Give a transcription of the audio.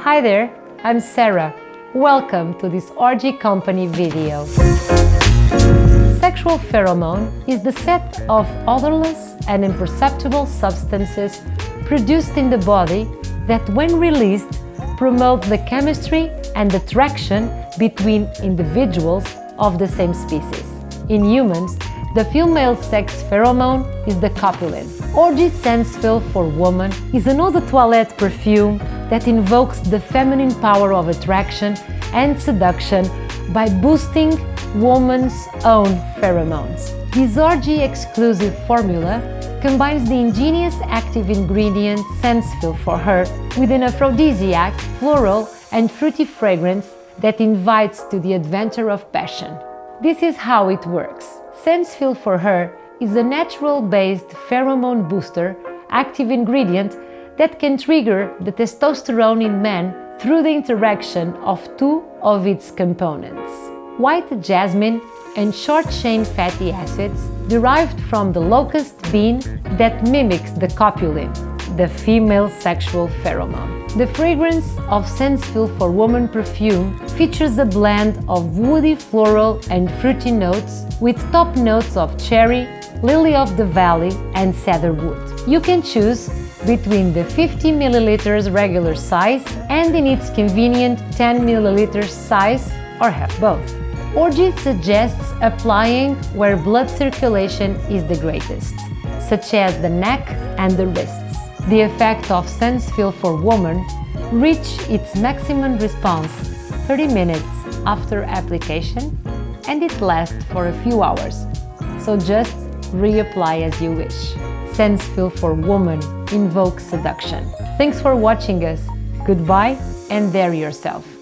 Hi there, I'm Sarah. Welcome to this Orgie Company video. Sexual pheromone is the set of odorless and imperceptible substances produced in the body that, when released, promote the chemistry and attraction between individuals of the same species. In humans, the female sex pheromone is the copulin. Orgie Sensfeel for woman is an eau de toilette perfume that invokes the feminine power of attraction and seduction by boosting woman's own pheromones. This Orgie exclusive formula combines the ingenious active ingredient Sensfeel for her with an aphrodisiac, floral and fruity fragrance that invites to the adventure of passion. This is how it works. Sensfeel for her is a natural-based pheromone booster active ingredient that can trigger the testosterone in men through the interaction of two of its components: white jasmine and short-chain fatty acids derived from the locust bean that mimics the copulin, the female sexual pheromone. The fragrance of Sensfeel for Woman perfume features a blend of woody, floral and fruity notes with top notes of cherry, lily of the valley and cedarwood. You can choose between the 50 ml regular size and in its convenient 10 ml size, or have both. Orgie suggests applying where blood circulation is the greatest, such as the neck and the wrists. The effect of Sensfeel for Woman reaches its maximum response 30 minutes after application, and it lasts for a few hours, so just reapply as you wish. Sensfeel for Woman invokes seduction. Thanks for watching us. Goodbye and dare yourself.